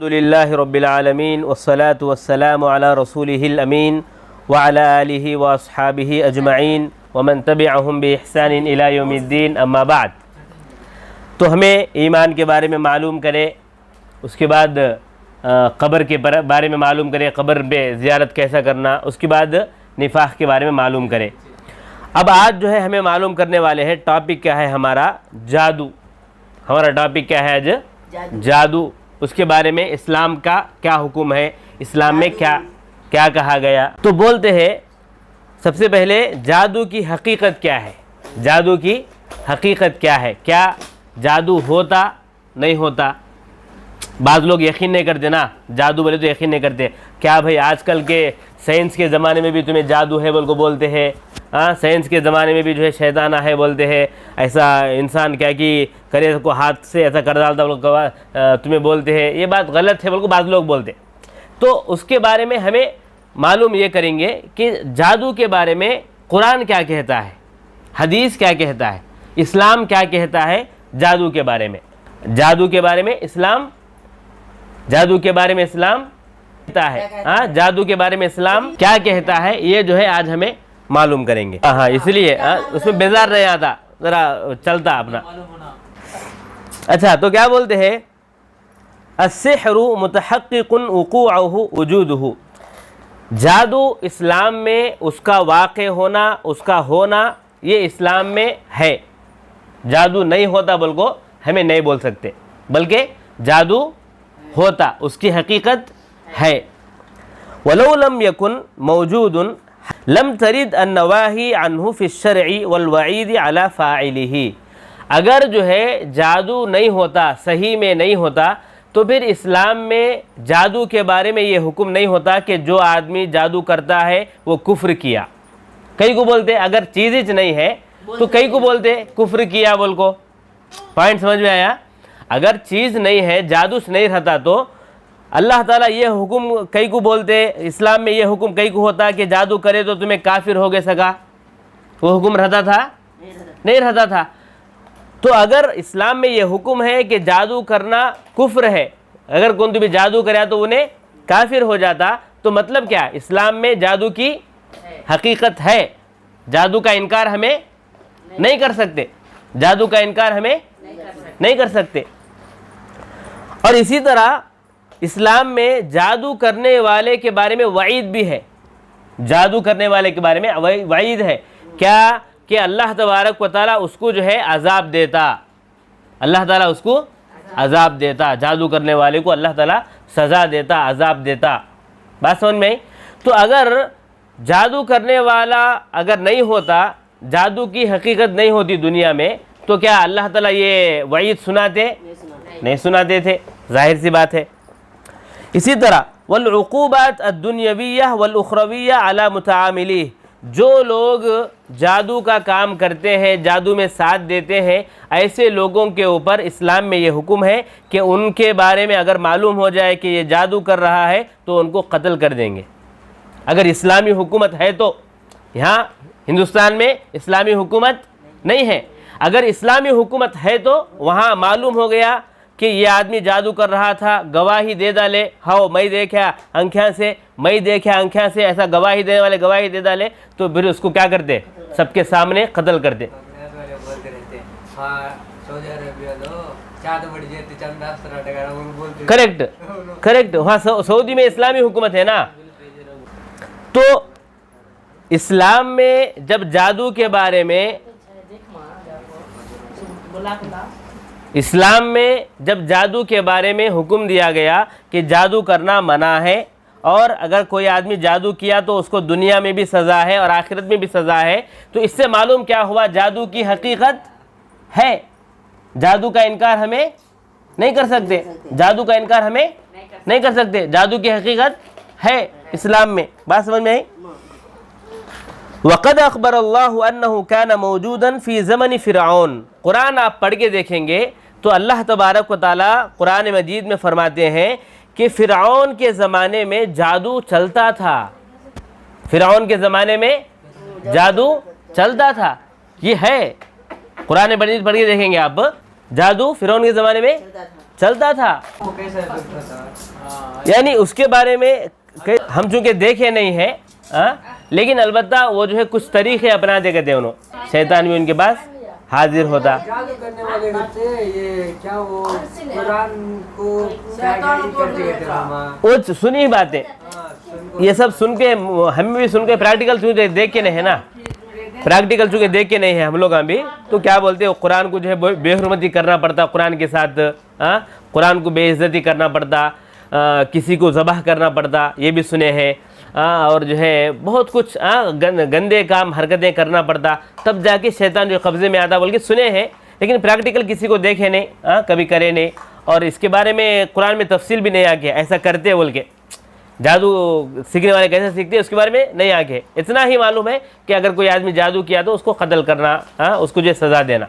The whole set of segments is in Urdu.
الحمدللہ رب العالمین والصلاة والسلام علی رسولہ الامین وعلی آلہ واصحابہ اجمعین ومن تبعہم بإحسان الی یوم الدین اما بعد۔ تو ہمیں ایمان کے بارے میں معلوم کرے، اس کے بعد قبر کے بارے میں معلوم کرے، قبر میں زیارت کیسا کرنا، اس کے بعد نفاق کے بارے میں معلوم کرے۔ اب آج جو ہے ہمیں معلوم کرنے والے ہیں، ٹاپک کیا ہے ہمارا؟ جادو۔ ہمارا ٹاپک کیا ہے آج؟ جادو۔ اس کے بارے میں اسلام کا کیا حکم ہے، اسلام میں کیا کہا گیا۔ تو بولتے ہیں سب سے پہلے جادو کی حقیقت کیا ہے؟ جادو کی حقیقت کیا ہے؟ کیا جادو ہوتا نہیں ہوتا؟ بعض لوگ یقین نہیں کرتے نا، جادو بولے تو یقین نہیں کرتے۔ کیا بھائی آج کل کے سائنس کے زمانے میں بھی تمہیں جادو ہے بولتے ہیں؟ ہاں، سائنس کے زمانے میں بھی جو ہے شیطانہ ہے بولتے ہیں، ایسا انسان کیا کہ کرے کو ہاتھ سے ایسا کر ڈالتا تمہیں بولتے ہیں۔ یہ بات غلط ہے بعض لوگ بولتے۔ تو اس کے بارے میں ہمیں معلوم یہ کریں گے کہ جادو کے بارے میں قرآن کیا کہتا ہے، حدیث کیا کہتا ہے، اسلام کیا کہتا ہے جادو کے بارے میں۔ جادو کے بارے میں اسلام کہتا ہے، ہاں، جادو کے بارے میں اسلام کیا کہتا ہے، یہ جو ہے آج ہمیں معلوم کریں گے۔ ہاں، اس لیے اس میں بیزار نہیں آتا، ذرا چلتا اپنا۔ اچھا، تو کیا بولتے ہیں؟ السحر متحقق وقوعه وجوده۔ جادو اسلام میں اس کا واقع ہونا، اس کا ہونا، یہ اسلام میں ہے۔ جادو نہیں ہوتا بلکہ ہمیں نہیں بول سکتے، بلکہ جادو ہوتا، اس کی حقیقت ہے۔ وَلَوْ لَمْ يَكُنْ مَوْجُودٌ لَمْ تَرِدْ النَّوَاهِي عَنْهُ فِي الشَّرْعِ وَالْوَعِيدِ عَلَى فَاعِلِهِ۔ اگر جو ہے جادو نہیں ہوتا، صحیح میں نہیں ہوتا، تو پھر اسلام میں جادو کے بارے میں یہ حکم نہیں ہوتا کہ جو آدمی جادو کرتا ہے وہ کفر کیا۔ کئی کو بولتے اگر چیز ہی نہیں ہے تو کئی کو بولتے کفر کیا بول کو۔ پوائنٹ سمجھ میں آیا؟ اگر چیز نہیں ہے، جادو سے نہیں رہتا، تو اللہ تعالیٰ یہ حکم کئی کو بولتے، اسلام میں یہ حکم کئی کو ہوتا کہ جادو کرے تو تمہیں کافر ہو گئے سکا، وہ حکم رہتا تھا؟ نہیں رہتا تھا۔ تو اگر اسلام میں یہ حکم ہے کہ جادو کرنا کفر ہے، اگر کون بھی جادو کریا تو انہیں کافر ہو جاتا، تو مطلب کیا؟ اسلام میں جادو کی حقیقت ہے، جادو کا انکار ہمیں نہیں کر سکتے، جادو کا انکار ہمیں نہیں کر سکتے۔ اور اسی طرح اسلام میں جادو کرنے والے کے بارے میں وعید بھی ہے، جادو کرنے والے کے بارے میں وعید ہے۔ کیا؟ کہ اللہ تبارک و تعالیٰ اس کو جو ہے عذاب دیتا، اللہ تعالیٰ اس کو عذاب دیتا، جادو کرنے والے کو اللہ تعالیٰ سزا دیتا، عذاب دیتا۔ بات سمجھ میں آئی؟ تو اگر جادو کرنے والا اگر نہیں ہوتا، جادو کی حقیقت نہیں ہوتی دنیا میں، تو کیا اللہ تعالیٰ یہ وعید سناتے؟ نہیں سناتے تھے، ظاہر سی بات ہے۔ اسی طرح والعقوبات الدنیویہ والاخرویہ علی متعاملیہ، جو لوگ جادو کا کام کرتے ہیں، جادو میں ساتھ دیتے ہیں، ایسے لوگوں کے اوپر اسلام میں یہ حکم ہے کہ ان کے بارے میں اگر معلوم ہو جائے کہ یہ جادو کر رہا ہے تو ان کو قتل کر دیں گے۔ اگر اسلامی حکومت ہے تو، یہاں ہندوستان میں اسلامی حکومت نہیں ہے، اگر اسلامی حکومت ہے تو وہاں معلوم ہو گیا کہ یہ آدمی جادو کر رہا تھا، گواہی دے ڈالے، ہاؤ میں دیکھا آنکھیں سے، ایسا گواہی دینے والے گواہی دے ڈالے، تو پھر اس کو کیا کرتے؟ سب کے سامنے قتل کرتے۔ کریکٹ، وہاں سعودی میں اسلامی حکومت ہے نا۔ تو اسلام میں جب جادو کے بارے میں جادو کے بارے میں حکم دیا گیا کہ جادو کرنا منع ہے، اور اگر کوئی آدمی جادو کیا تو اس کو دنیا میں بھی سزا ہے اور آخرت میں بھی سزا ہے، تو اس سے معلوم کیا ہوا؟ جادو کی حقیقت ہے، جادو کا انکار ہمیں نہیں کر سکتے، جادو کا انکار ہمیں نہیں کر سکتے، جادو کی حقیقت ہے اسلام میں۔ بات سمجھ میں آئی؟ وَقَدْ أَخْبَرَ اللَّهُ أَنَّهُ كَانَ مَوْجُودًا فِي زَمَنِ فِرْعَوْنَ۔ قرآن آپ پڑھ کے دیکھیں گے تو اللہ تبارک و تعالیٰ قرآن مجید میں فرماتے ہیں کہ فرعون کے زمانے میں جادو چلتا تھا، فرعون کے زمانے میں جادو چلتا تھا، یہ ہے قرآن مجید پڑھ کے دیکھیں گے آپ، جادو فرعون کے زمانے میں چلتا تھا. وہ کیسا چلتا تھا؟ یعنی اس کے بارے میں ہم چونکہ دیکھے نہیں ہیں لیکن البتہ وہ جو ہے کچھ طریقے اپناتے کہتے ہیں انہوں. شیطان بھی ان کے پاس حاضر ہوتا. جادو کرنے والے کرتے یہ کیا وہ قرآن کو کرتے وہ سنی باتیں یہ سب سن کے ہم بھی سن کے پریکٹیکل چونکہ دیکھ کے نہیں ہے نا, پریکٹیکل چونکہ دیکھ کے نہیں ہے ہم لوگ بھی, تو کیا بولتے ہیں قرآن کو جو ہے بے حرمتی کرنا پڑتا قرآن کے ساتھ, قرآن کو بے عزتی کرنا پڑتا, کسی کو ذبح کرنا پڑتا, یہ بھی سنے ہیں. اور جو ہے بہت کچھ گندے کام حرکتیں کرنا پڑتا, تب جا کے شیطان جو قبضے میں آتا بول کے سنے ہیں, لیکن پریکٹیکل کسی کو دیکھے نہیں, کبھی کرے نہیں, اور اس کے بارے میں قرآن میں تفصیل بھی نہیں آ کے ایسا کرتے بول کے. جادو سیکھنے والے کیسے سیکھتے ہیں اس کے بارے میں نہیں آ کے. اتنا ہی معلوم ہے کہ اگر کوئی آدمی جادو کیا تو اس کو قتل کرنا, اس کو جو سزا دینا,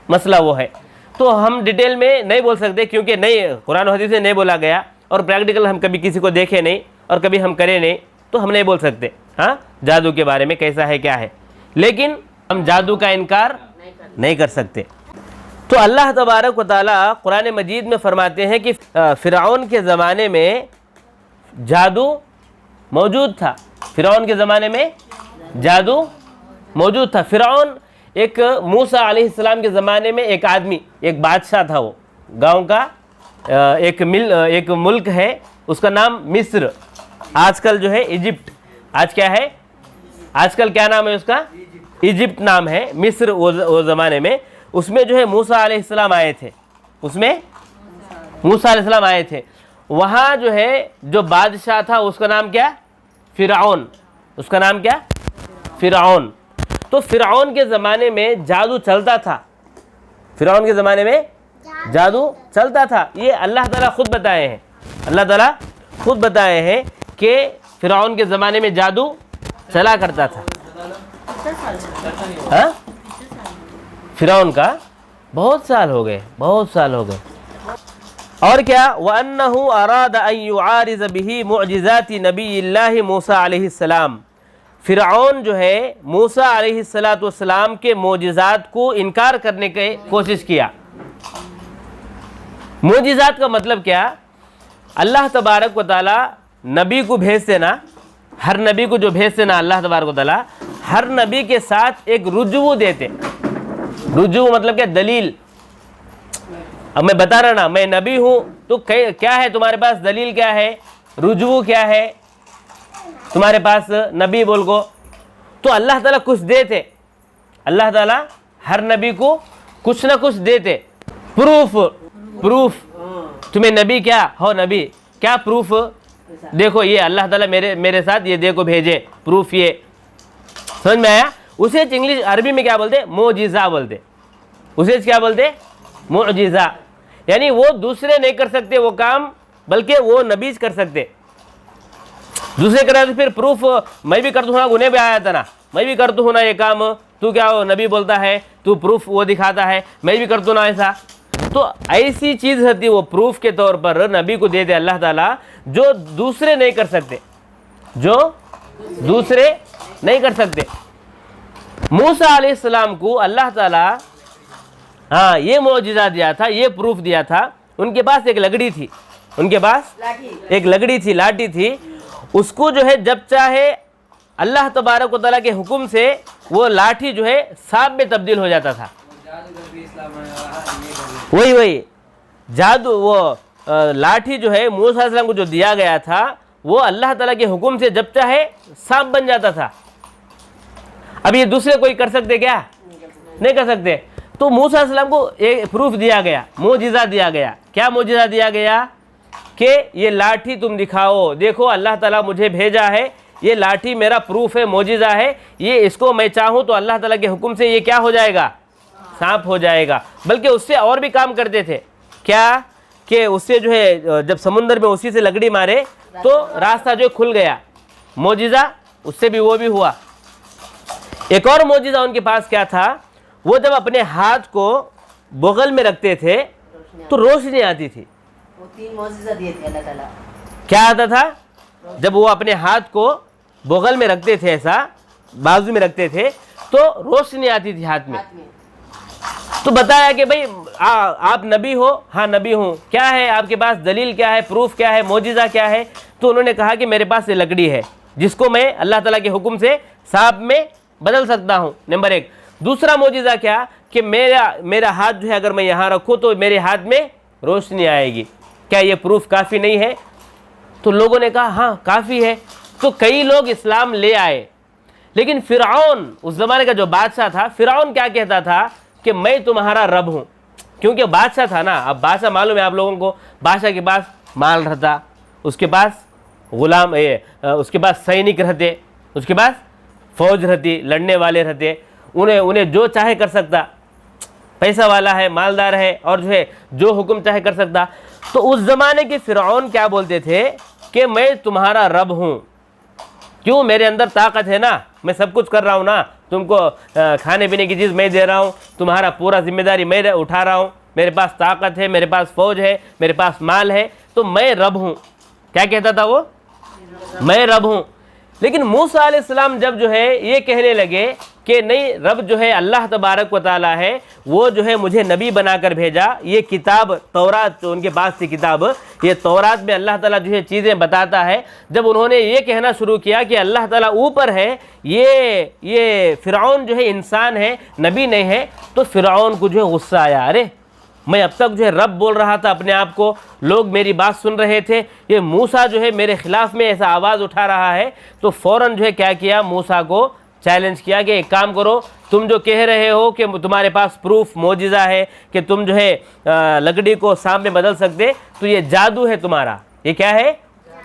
مسئلہ وہ ہے. تو ہم ڈیٹیل میں نہیں بول سکتے کیونکہ نہیں قرآن و حدیث میں نہیں بولا گیا, اور پریکٹیکل ہم کبھی کسی کو دیکھے نہیں اور کبھی ہم کرے نہیں, تو ہم نہیں بول سکتے جادو کے بارے میں کیسا ہے کیا ہے. لیکن ہم جادو کا انکار نہیں کر سکتے. تو اللہ تبارک و تعالیٰ قرآن مجید میں فرماتے ہیں کہ فرعون کے زمانے میں جادو موجود تھا. فرعون کے زمانے میں جادو موجود تھا. فرعون ایک موسیٰ علیہ السلام کے زمانے میں ایک آدمی, ایک بادشاہ تھا, وہ گاؤں کا ایک ملک ہے, اس کا نام مصر, آج کل جو ہے ایجپٹ. آج کیا ہے, آج کل کیا نام ہے اس کا, ایجپٹ نام ہے. مصر وہ زمانے میں, اس میں جو ہے موسیٰ علیہ السلام آئے تھے, اس میں موسیٰ علیہ السلام آئے تھے. وہاں جو ہے جو بادشاہ تھا اس کا نام کیا, فرعون. اس کا نام کیا, فرعون. تو فرعون کے زمانے میں جادو چلتا تھا. فرعون کے زمانے میں جادو چلتا تھا. یہ اللہ تعالیٰ خود بتائے ہیں, اللہ تعالیٰ خود بتائے ہیں کہ فرعون کے زمانے میں جادو چلا کرتا تھا. فرعون کا بہت سال ہو گئے, بہت سال ہو گئے. اور کیا, وَأَنَّهُ أَرَادَ أَن يُعَارِضَ بِهِ مُعْجِزَاتِ نَبِيِّ اللَّهِ موسیٰ علیہ السلام. فرعون جو ہے موسیٰ علیہ السلام کے معجزات کو انکار کرنے کی کوشش کیا. معجزات کا مطلب کیا, اللہ تبارک و تعالیٰ نبی کو بھیجتے نا, ہر نبی کو جو بھیجتے نا اللہ تبارک و تعالیٰ, ہر نبی کے ساتھ ایک رجوع دیتے. رجوع مطلب کیا, دلیل. اب میں بتا رہا نا میں نبی ہوں تو کیا ہے تمہارے پاس دلیل, کیا ہے رجوع, کیا ہے تمہارے پاس نبی بول کو. تو اللہ تعالیٰ کچھ دیتے, اللہ تعالیٰ ہر نبی کو کچھ نہ کچھ دیتے. پروف تمہیں نبی کیا ہو, نبی کیا پروف, دیکھو یہ اللہ تعالیٰ میرے ساتھ یہ دیکھو بھیجے پروف. یہ سمجھ میں آیا. اسے انگلش عربی میں کیا بولتے, معجزہ بولتے. اسے کیا بولتے, معجزہ. یعنی وہ دوسرے نہیں کر سکتے وہ کام, بلکہ وہ نبی کر سکتے. دوسرے کرا تو پھر پروف میں بھی کرتا ہوں نا, انہیں بھی آیا تھا نا, میں بھی کرتا ہوں نا یہ کام, تو کیا ہو نبی بولتا ہے, تو پروف وہ دکھاتا ہے, میں بھی کرتا ہوں نا ایسا. تو ایسی چیز ہوتی وہ پروف کے طور پر نبی کو دے دے اللہ تعالیٰ, جو دوسرے نہیں کر سکتے, جو دوسرے نہیں کر سکتے. موسیٰ علیہ السلام کو اللہ تعالیٰ یہ معجزہ دیا تھا, یہ پروف دیا تھا. ان کے پاس ایک لکڑی تھی, ان کے پاس ایک لکڑی تھی, لاٹھی تھی. اس کو جو ہے جب چاہے اللہ تبارک و تعالیٰ کے حکم سے وہ لاٹھی جو ہے سانپ میں تبدیل ہو جاتا تھا. وہی جادو, وہ لاٹھی جو ہے موسیٰ علیہ السلام کو جو دیا گیا تھا وہ اللہ تعالیٰ کے حکم سے جب چاہے سانپ بن جاتا تھا. اب یہ دوسرے کوئی کر سکتے کیا, نہیں کر سکتے. تو موسیٰ علیہ السلام کو ایک پروف دیا گیا, معجزہ دیا گیا. کیا معجزہ دیا گیا, کہ یہ لاٹھی تم دکھاؤ, دیکھو اللہ تعالیٰ مجھے بھیجا ہے, یہ لاٹھی میرا پروف ہے, معجزہ ہے. یہ اس کو میں چاہوں تو اللہ تعالیٰ کے حکم سے یہ کیا ہو جائے گا, سانپ ہو جائے گا. بلکہ اس سے اور بھی کام کرتے تھے. کیا, کہ اس سے جو ہے جب سمندر میں اسی سے لکڑی مارے تو راستہ جو کھل گیا. معجزہ اس سے بھی وہ بھی ہوا. ایک اور معجزہ ان کے پاس کیا تھا, وہ جب اپنے ہاتھ کو بغل میں رکھتے تھے تو روشنی آتی تھی. وہ 3 معجزہ دیے تھے اللہ تعالیٰ. کیا آتا تھا, جب وہ اپنے ہاتھ کو بغل میں رکھتے تھے, ایسا بازو میں رکھتے تھے, تو روشنی آتی تھی ہاتھ میں. تو بتایا کہ بھئی آپ نبی ہو؟ ہاں نبی ہوں. کیا ہے آپ کے پاس دلیل، کیا ہے پروف، کیا ہے معجزہ کیا ہے؟ تو انہوں نے کہا کہ میرے پاس یہ لکڑی ہے جس کو میں اللہ تعالیٰ کے حکم سے سانپ میں بدل سکتا ہوں، نمبر 1. دوسرا معجزہ کیا کہ میرا ہاتھ جو ہے اگر میں یہاں رکھوں تو میرے ہاتھ میں روشنی آئے گی. کیا یہ پروف کافی نہیں ہے؟ تو لوگوں نے کہا ہاں کافی ہے. تو کئی لوگ اسلام لے آئے. لیکن فرعون اس زمانے کا جو بادشاہ تھا، فرعون کیا کہتا تھا کہ میں تمہارا رب ہوں. کیونکہ بادشاہ تھا نا. اب بادشاہ معلوم ہے آپ لوگوں کو، بادشاہ کے پاس مال رہتا، اس کے پاس غلام اس کے پاس سینک رہتے، اس کے پاس فوج رہتی، لڑنے والے رہتے، انہیں جو چاہے کر سکتا. پیسہ والا ہے، مالدار ہے، اور جو ہے جو حکم چاہے کر سکتا. تو اس زمانے کے فرعون کیا بولتے تھے کہ میں تمہارا رب ہوں. کیوں؟ میرے اندر طاقت ہے نا، میں سب کچھ کر رہا ہوں نا، تم کو کھانے پینے کی چیز میں دے رہا ہوں، تمہارا پورا ذمہ داری میں اٹھا رہا ہوں، میرے پاس طاقت ہے، میرے پاس فوج ہے، میرے پاس مال ہے، تو میں رب ہوں. کیا کہتا تھا وہ؟ میں رب ہوں. لیکن موسیٰ علیہ السلام جب جو ہے یہ کہنے لگے کہ نہیں، رب جو ہے اللہ تبارک و تعالیٰ ہے، وہ جو ہے مجھے نبی بنا کر بھیجا. یہ کتاب تورات جو ان کے پاس تھی کتاب، یہ تورات میں اللہ تعالیٰ جو ہے چیزیں بتاتا ہے. جب انہوں نے یہ کہنا شروع کیا کہ اللہ تعالیٰ اوپر ہے، یہ فرعون جو ہے انسان ہے، نبی نہیں ہے، تو فرعون کو جو ہے غصہ آیا. ارے میں اب تک جو ہے رب بول رہا تھا اپنے آپ کو، لوگ میری بات سن رہے تھے، یہ موسیٰ جو ہے میرے خلاف میں ایسا آواز اٹھا رہا ہے. تو فوراً جو ہے کیا کیا، موسیٰ کو چیلنج کیا کہ ایک کام کرو، تم جو کہہ رہے ہو کہ تمہارے پاس پروف معجزہ ہے کہ تم جو ہے لکڑی کو سانپ میں بدل سکتے، تو یہ جادو ہے تمہارا. یہ کیا ہے؟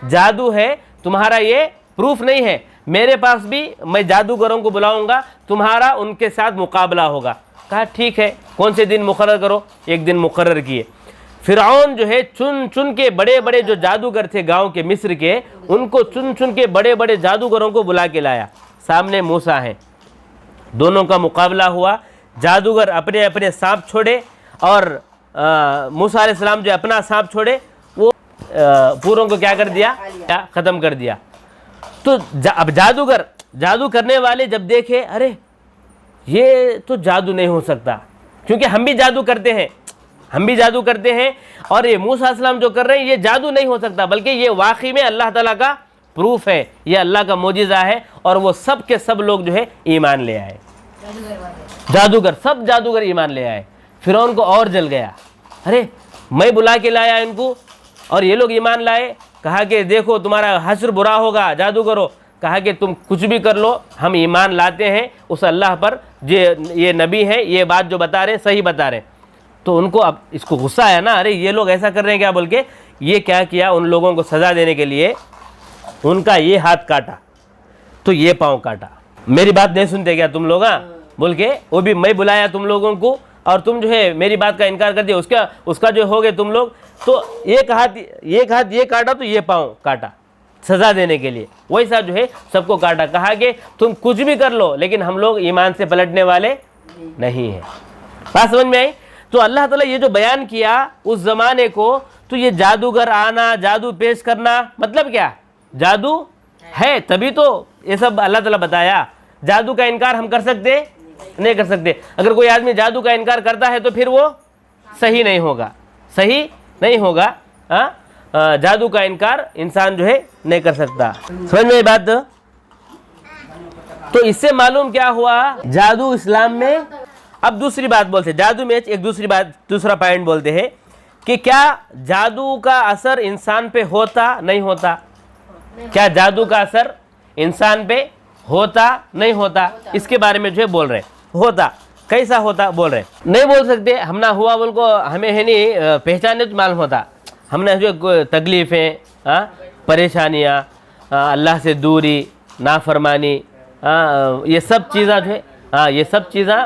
جادو ہے تمہارا، یہ پروف نہیں ہے. میرے پاس بھی میں جادوگروں کو بلاؤں گا، تمہارا ان کے ساتھ مقابلہ ہوگا. کہا ٹھیک ہے، کون سے دن مقرر کرو. ایک دن مقرر کیے. فرعون جو ہے چن کے بڑے بڑے جو جادوگر تھے گاؤں کے، مصر کے، ان کو چن کے بڑے بڑے جادوگروں کو بلا کے لایا. سامنے موسیٰ ہیں، دونوں کا مقابلہ ہوا. جادوگر اپنے اپنے سانپ چھوڑے اور موسیٰ علیہ السلام جو اپنا سانپ چھوڑے، وہ پوروں کو کیا کر دیا؟ ختم کر دیا. تو اب جادوگر، جادو کرنے والے جب دیکھے ارے یہ تو جادو نہیں ہو سکتا، کیونکہ ہم بھی جادو کرتے ہیں، اور یہ موسیٰ علیہ السلام جو کر رہے ہیں یہ جادو نہیں ہو سکتا، بلکہ یہ واقعی میں اللہ تعالیٰ کا پروف ہے، یہ اللہ کا معجزہ ہے. اور وہ سب کے سب لوگ جو ہے ایمان لے آئے. سب جادوگر ایمان لے آئے. فرعون کو اور جل گیا، ارے میں بلا کے لایا ان کو اور یہ لوگ ایمان لائے. کہا کہ دیکھو تمہارا حشر برا ہوگا جادوگروں. کہا کہ تم کچھ بھی کر لو، ہم ایمان لاتے ہیں اس اللہ پر یہ نبی ہے، یہ بات جو بتا رہے ہیں صحیح بتا رہے ہیں. تو ان کو اب اس کو غصہ آیا نا، ارے یہ لوگ ایسا کر رہے ہیں کیا بول کے. یہ کیا کیا، ان لوگوں کو سزا دینے کے لیے ان کا یہ ہاتھ کاٹا تو یہ پاؤں کاٹا. میری بات نہیں سنتے کیا تم لوگ بول کے. وہ بھی میں بلایا تم لوگوں کو اور تم جو ہے میری بات کا انکار کر دیا، اس کا جو ہو گئے تم لوگ. تو ایک ہاتھ یہ کاٹا تو یہ پاؤں کاٹا سزا دینے کے لیے. ویسا جو ہے سب کو کاٹا. کہا کہ تم کچھ بھی کر لو لیکن ہم لوگ ایمان سے پلٹنے والے نہیں ہیں. بات سمجھ میں آئی؟ تو اللہ تعالیٰ یہ جو بیان کیا اس زمانے کو، تو یہ جادوگر آنا، جادو پیش کرنا، مطلب کیا؟ جادو ہے تبھی تو یہ سب اللہ تعالیٰ بتایا. جادو کا انکار ہم کر سکتے نہیں کر سکتے. اگر کوئی آدمی جادو کا انکار کرتا ہے تو پھر وہ صحیح نہیں ہوگا. جادو کا انکار انسان جو ہے نہیں کر سکتا. سمجھ میں بات؟ تو اس سے معلوم کیا ہوا؟ جادو اسلام میں. اب دوسری بات بولتے ہیں، جادو میں ایک دوسرا پوائنٹ بولتے ہیں کہ کیا جادو کا اثر انسان پہ ہوتا نہیں ہوتا؟ کیا جادو کا اثر انسان پہ ہوتا نہیں ہوتا؟ اس کے بارے میں جو ہے بول رہے ہیں. ہوتا کیسا ہوتا بول رہے ہیں. نہیں بول سکتے ہم نہ ہوا بول کو، ہمیں ہے نہیں پہچاننے تو معلوم ہوتا. ہم نے جو تکلیفیں، پریشانیاں، اللہ سے دوری، نافرمانی، یہ سب چیزاں جو ہے، یہ سب چیزاں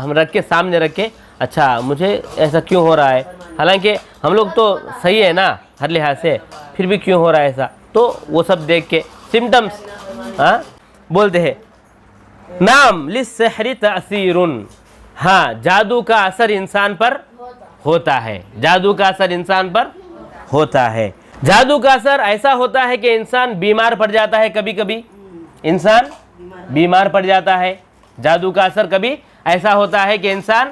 ہم رکھ کے سامنے رکھ کے، اچھا مجھے ایسا کیوں ہو رہا ہے، حالانکہ ہم لوگ تو صحیح ہے نا ہر لحاظ سے، پھر بھی کیوں ہو رہا ہے ایسا. تو وہ سب دیکھ کے سمٹمز بولتے ہیں. نام للسحر تأثیر. جادو کا اثر انسان پر ہوتا ہے. جادو کا اثر انسان پر ہوتا ہے. جادو کا اثر ایسا ہوتا ہے کہ انسان بیمار پڑ جاتا ہے. کبھی کبھی انسان بیمار پڑ جاتا ہے. جادو کا اثر کبھی ایسا ہوتا ہے کہ انسان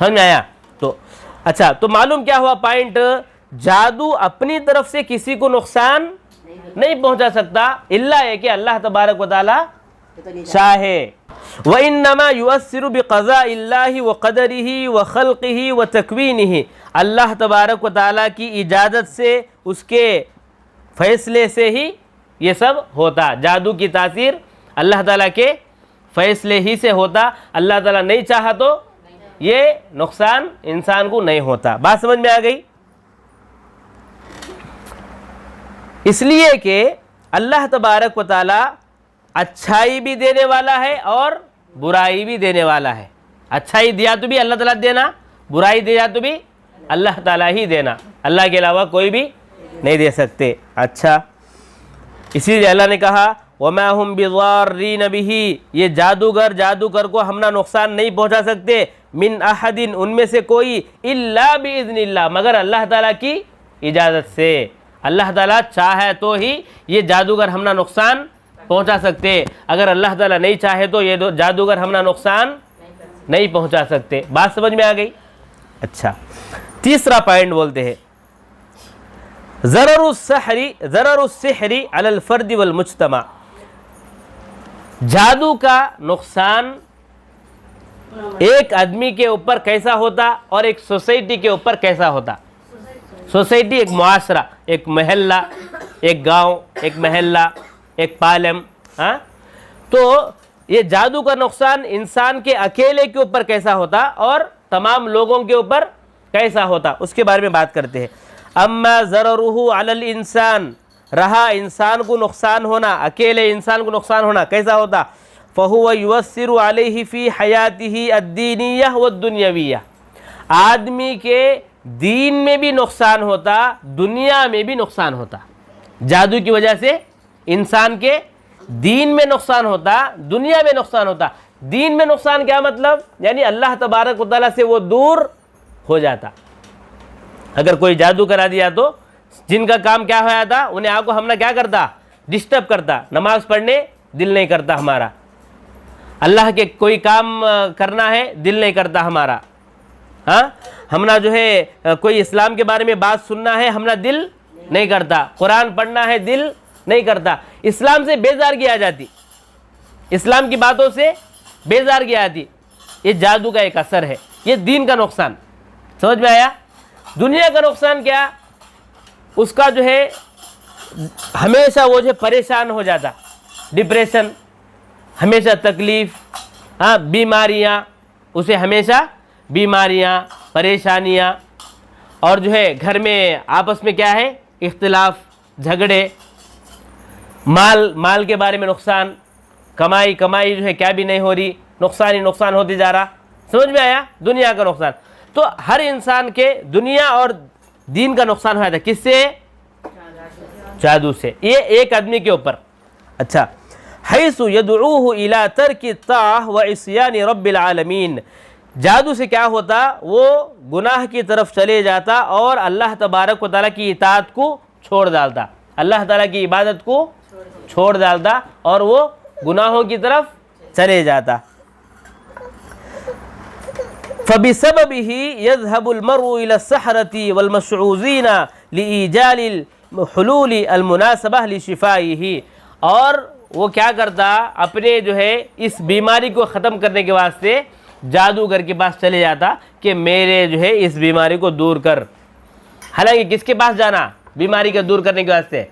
سمجھ میں آیا؟ تو اچھا، تو معلوم کیا ہوا پوائنٹ؟ جادو اپنی طرف سے کسی کو نقصان نہیں پہنچا سکتا الا یہ کہ اللہ تبارک و تعالی چاہے۔ وَإِنَّمَا يُؤَثِّرُ بِقَضَاءِ اللَّهِ وَقَدَرِهِ وَخَلْقِهِ وَتَكْوِينِهِ، اللہ تبارک و تعالی کی اجازت سے، اس کے فیصلے سے ہی یہ سب ہوتا۔ جادو کی تاثیر اللہ تعالیٰ کے فیصلے ہی سے ہوتا، اللہ تعالیٰ نہیں چاہا تو یہ نقصان انسان کو نہیں ہوتا۔ بات سمجھ میں آ گئی؟ اس لیے کہ اللہ تبارک و تعالیٰ اچھائی بھی دینے والا ہے اور برائی بھی دینے والا ہے۔ اچھائی دیا تو بھی اللہ تعالیٰ دینا، برائی دیا تو بھی اللہ تعالیٰ ہی دینا، اللہ کے علاوہ کوئی بھی نہیں دے سکتے۔ اچھا، اسی لیے اللہ نے کہا وَمَا هُمْ بِضَارِّينَ بِهِ، یہ جادوگر کو ہم نہ نقصان نہیں پہنچا سکتے، من احد، ان میں سے کوئی، الا بِإِذْنِ اللہ، مگر اللہ تعالیٰ کی اجازت سے۔ اللہ تعالیٰ چاہے تو ہی یہ جادوگر ہم نہ نقصان پہنچا سکتے، اگر اللہ تعالیٰ نہیں چاہے تو یہ جادوگر ہم نہ نقصان نہیں پہنچا سکتے۔ بات سمجھ میں آ گئی؟ اچھا، تیسرا پوائنٹ بولتے ہیں ضرر السحر علی الفرد والمجتمع، جادو کا نقصان ایک آدمی کے اوپر کیسا ہوتا اور ایک سوسائٹی کے اوپر کیسا ہوتا۔ سوسائٹی ایک معاشرہ، ایک محلہ، ایک گاؤں، ایک محلہ، ایک پالم، ہاں، تو یہ جادو کا نقصان انسان کے اکیلے کے اوپر کیسا ہوتا اور تمام لوگوں کے اوپر کیسا ہوتا، اس کے بارے میں بات کرتے ہیں۔ اما ضررہ علی الانسان، رہا انسان کو نقصان ہونا، اکیلے انسان کو نقصان ہونا کیسا ہوتا، فہو یؤثر علیہ فی حیاتہ الدینیہ والدنیویہ، آدمی کے دین میں بھی نقصان ہوتا، دنیا میں بھی نقصان ہوتا۔ جادو کی وجہ سے انسان کے دین میں نقصان ہوتا، دنیا میں نقصان ہوتا۔ دین میں نقصان کیا مطلب؟ یعنی اللہ تبارک و تعالیٰ سے وہ دور ہو جاتا۔ اگر کوئی جادو کرا دیا تو جن کا کام کیا ہوا تھا انہیں آپ کو ہم نے کیا کرتا؟ ڈسٹرب کرتا، نماز پڑھنے دل نہیں کرتا ہمارا، اللہ کے کوئی کام کرنا ہے دل نہیں کرتا ہمارا، ہاں، ہمنا جو ہے کوئی اسلام کے بارے میں بات سننا ہے ہمنا دل نہیں کرتا، قرآن پڑھنا ہے دل نہیں کرتا، اسلام سے بیزارگی آ جاتی، اسلام کی باتوں سے بیزارگی آتی۔ یہ جادو کا ایک اثر ہے، یہ دین کا نقصان۔ سمجھ میں آیا؟ دنیا کا نقصان کیا؟ اس کا جو ہے ہمیشہ وہ جو ہے پریشان ہو جاتا، ڈپریشن، ہمیشہ تکلیف، ہاں، بیماریاں، اسے ہمیشہ بیماریاں، پریشانیاں، اور جو ہے گھر میں آپس میں کیا ہے؟ اختلاف، جھگڑے، مال کے بارے میں نقصان، کمائی جو ہے کیا بھی نہیں ہو رہی، نقصان ہی نقصان ہوتے جا رہا۔ سمجھ میں آیا؟ دنیا کا نقصان۔ تو ہر انسان کے دنیا اور دین کا نقصان ہوا تھا کس سے؟ جادو سے۔ یہ ایک آدمی کے اوپر۔ اچھا، حیث یدعوہ الی ترک الطاعہ وعصیان رب العالمین، جادو سے کیا ہوتا؟ وہ گناہ کی طرف چلے جاتا اور اللہ تبارک و تعالیٰ کی اطاعت کو چھوڑ ڈالتا، اللہ تعالیٰ کی عبادت کو چھوڑ ڈالتا اور وہ گناہوں کی طرف چلے جاتا۔ فَبِسَبَبِهِ يَذْهَبُ الْمَرْءُ إِلَى السَّحْرَةِ وَالْمَشْعُوذِينَ لِإِيجَالِ الْحُلُولِ الْمُنَاسِبَةِ لِشِفَائِهِ، اور وہ کیا کرتا؟ اپنے جو ہے اس بیماری کو ختم کرنے کے واسطے جادوگر کے پاس چلے جاتا کہ میرے جو ہے اس بیماری کو دور کر۔ حالانکہ کس کے پاس جانا بیماری کو دور کرنے کے واسطے؟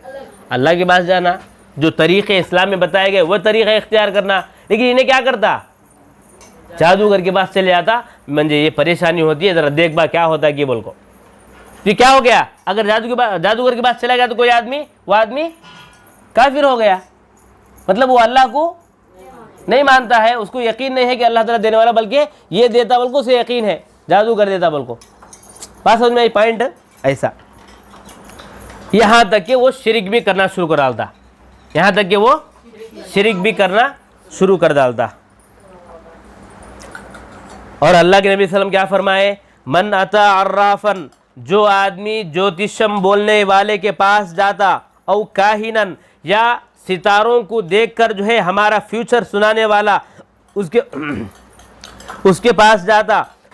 اللہ کے پاس جانا، جو طریقے اسلام میں بتائے گئے وہ طریقہ اختیار کرنا۔ لیکن انہیں کیا کرتا؟ جادوگر کے پاس چلے جاتا، مجھے یہ پریشانی ہوتی ہے، ذرا دیکھ با کیا ہوتا ہے کہ بول کو۔ یہ کیا ہو گیا؟ اگر جادوگر کے پاس چلا گیا تو کوئی آدمی، وہ آدمی کافر ہو گیا، مطلب وہ اللہ کو نہیں مانتا ہے، اس کو یقین نہیں ہے کہ اللہ تعالیٰ دینے والا، بلکہ یہ دیتا بل کو اسے یقین ہے، جادوگر دیتا بل کو۔ بات سمجھ میں آئی؟ پوائنٹ ایسا، یہاں تک کہ وہ شرک بھی کرنا شروع کر ڈالتا، یہاں تک کہ وہ شرک بھی کرنا شروع کر ڈالتا۔ اور اللہ کے نبی صلی اللہ علیہ وسلم کیا فرمائے؟ من اتا عرافن، جو آدمی جوتشم بولنے والے کے پاس جاتا، او کاہنن، یا ستاروں کو دیکھ کر جو ہے ہمارا فیوچر سنانے والا اس کے پاس جاتا،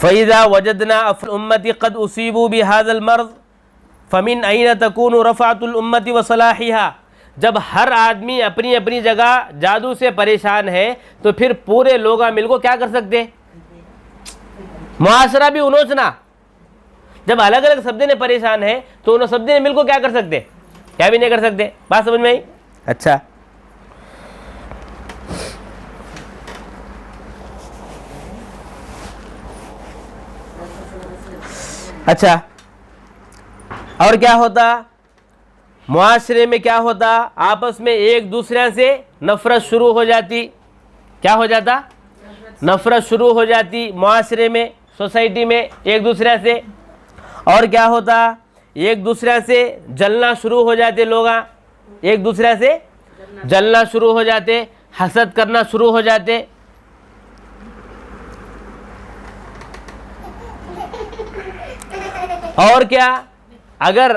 فَإِذَا وَجَدْنَا أَفْرَادَ الْأُمَّةِ قَدْ أُصِيبُوا بِهَذَا الْمَرْضِ فَمِنْ أَيْنَ تَكُونُ رَفْعَةُ الْأُمَّةِ وَصَلَاحِهَا۔ جب ہر آدمی اپنی اپنی جگہ جادو سے پریشان ہے تو پھر پورے لوگ مل کو کیا کر سکتے؟ معاشرہ بھی انوچنا۔ جب الگ الگ سب نے پریشان ہے تو انہوں سب نے مل کو کیا کر سکتے؟ کیا بھی نہیں کر سکتے۔ بات سمجھ میں آئی؟ اچھا، اچھا، اور کیا ہوتا؟ معاشرے میں کیا ہوتا؟ آپس میں ایک دوسرے سے نفرت شروع ہو جاتی۔ کیا ہو جاتا؟ نفرت شروع ہو جاتی معاشرے میں، سوسائٹی میں ایک دوسرے سے۔ اور کیا ہوتا؟ ایک دوسرے سے جلنا شروع ہو جاتے، لوگ ایک دوسرے سے جلنا شروع ہو جاتے، حسد کرنا شروع ہو جاتے۔ اور کیا؟ اگر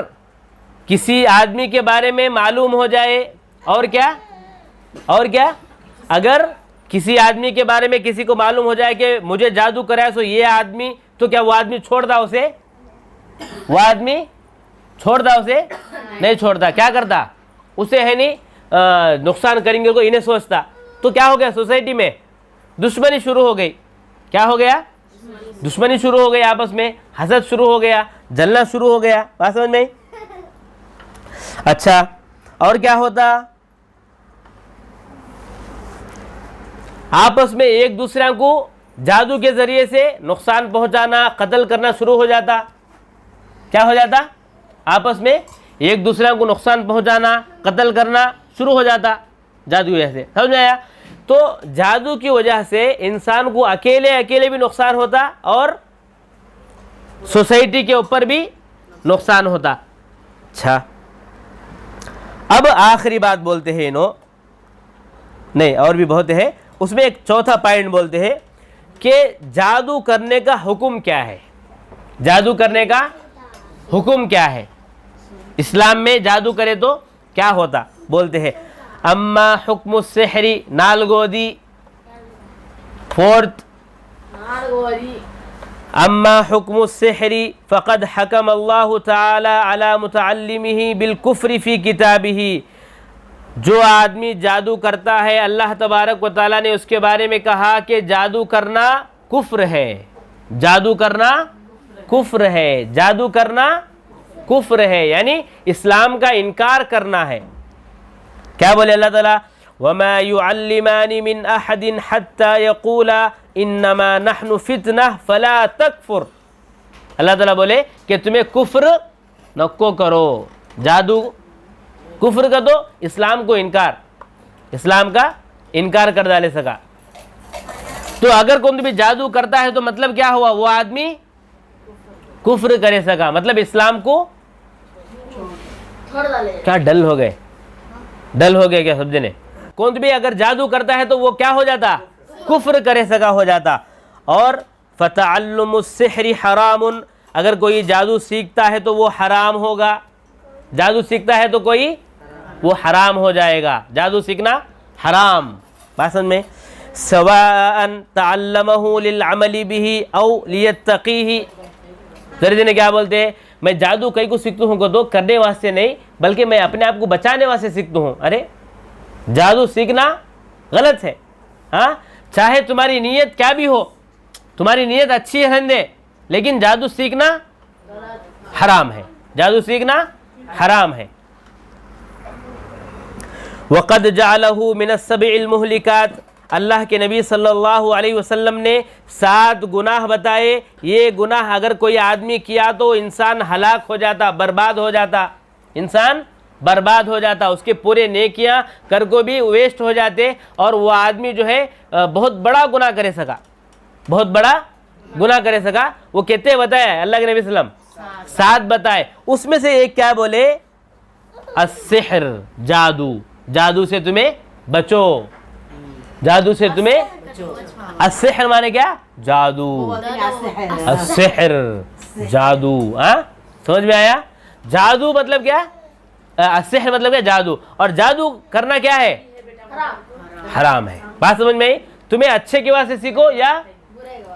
کسی آدمی کے بارے میں معلوم ہو جائے، اور کیا؟ اور کیا؟ اگر کسی آدمی کے بارے میں کسی کو معلوم ہو جائے کہ مجھے جادو کرا ہے سو یہ آدمی، تو کیا وہ آدمی چھوڑتا اسے؟ وہ آدمی چھوڑتا اسے؟ نہیں چھوڑتا۔ کیا کرتا؟ اسے ہے نہیں نقصان کریں گے کو انہیں سوچتا۔ تو کیا ہو گیا؟ سوسائٹی میں دشمنی شروع ہو گئی۔ کیا ہو گیا؟ دشمنی شروع ہو گئی، آپس میں حسد شروع ہو گیا، جلنا شروع ہو گیا۔ بات سمجھ میں؟ اچھا، اور کیا ہوتا؟ آپس میں ایک دوسرے کو جادو کے ذریعے سے نقصان پہنچانا، قتل کرنا شروع ہو جاتا۔ کیا ہو جاتا؟ آپس میں ایک دوسرے کو نقصان پہنچانا، قتل کرنا شروع ہو جاتا جادو کی وجہ سے۔ سمجھ میں آیا؟ تو جادو کی وجہ سے انسان کو اکیلے بھی نقصان ہوتا اور سوسائٹی کے اوپر بھی نقصان ہوتا۔ اچھا، اب آخری بات بولتے ہیں نہیں اور بھی بہت ہے، اس میں ایک چوتھا پوائنٹ بولتے ہیں کہ جادو کرنے کا حکم کیا ہے۔ جادو کرنے کا حکم کیا ہے؟ اسلام میں جادو کرے تو کیا ہوتا؟ بولتے ہیں اما حکم السحر نالگودی، فورتھ اما حکم السحر فقد حکم اللہ تعالی علی متعلمہ بالکفر فی کتابہ۔ جو آدمی جادو کرتا ہے اللہ تبارک و تعالیٰ نے اس کے بارے میں کہا کہ جادو کرنا کفر ہے۔ جادو کرنا کفر ہے، جادو کرنا کفر ہے، یعنی اسلام کا انکار کرنا ہے۔ کیا بولے اللہ تعالیٰ؟ وَمَا يُعَلِّمَانِ مِنْ أَحَدٍ حَتَّى يَقُولَا إِنَّمَا نَحْنُ فِتْنَةٌ فَلَا تَكْفُرْ۔ اللہ تعالیٰ بولے کہ تمہیں کفر نکو کرو، جادو کفر کا تو اسلام کو انکار، اسلام کا انکار کر ڈالے سکا۔ تو اگر کوئی بھی جادو کرتا ہے تو مطلب کیا ہوا؟ وہ آدمی کفر کرے سکا، مطلب اسلام کو کیا ڈل ہو گئے؟ ڈل ہو گئے کیا سب جنے؟ کون بھی اگر جادو کرتا ہے تو وہ کیا ہو جاتا؟ کفر کرے سکا ہو جاتا۔ اور فتعلم السحر حرام، اگر کوئی جادو سیکھتا ہے تو وہ حرام ہوگا۔ جادو سیکھتا ہے تو کوئی وہ حرام ہو جائے گا، جادو سیکھنا حرام۔ بات سمجھ میں؟ سواء تعلمہ للعمل به او لیتقیہ۔ ذرا نے کیا بولتے ہیں؟ میں جادو کئی کو سیکھتا ہوں تو کرنے واسطے نہیں بلکہ میں اپنے آپ کو بچانے واسطے سیکھتا ہوں۔ ارے جادو سیکھنا غلط ہے، ہاں، چاہے تمہاری نیت کیا بھی ہو، تمہاری نیت اچھی ہے دے، لیکن جادو سیکھنا حرام ہے، جادو سیکھنا حرام ہے۔ وقد جعلہ من السبع المہلکات، اللہ کے نبی صلی اللہ علیہ وسلم نے 7 گناہ بتائے، یہ گناہ اگر کوئی آدمی کیا تو انسان ہلاک ہو جاتا، برباد ہو جاتا، انسان برباد ہو جاتا، اس کے پورے نیکیاں کر کو بھی ویسٹ ہو جاتے اور وہ آدمی جو ہے بہت بڑا گناہ کرے سکا، بہت بڑا گناہ کرے سکا۔ وہ کہتے بتایا اللہ کے نبی صلی اللہ علیہ وسلم 7 بتائے، اس میں سے ایک کیا بولے؟ السحر، جادو، جادو سے تمہیں بچو، جادو سے تمہیں۔ السحر مانے کیا؟ جادو، السحر جادو، ہاں سمجھ میں آیا؟ جادو مطلب کیا؟ السحر مطلب کیا؟ جادو، اور جادو کرنا کیا ہے؟ حرام ہے۔ بات سمجھ میں آئی؟ تمہیں اچھے کے واسطے سیکھو یا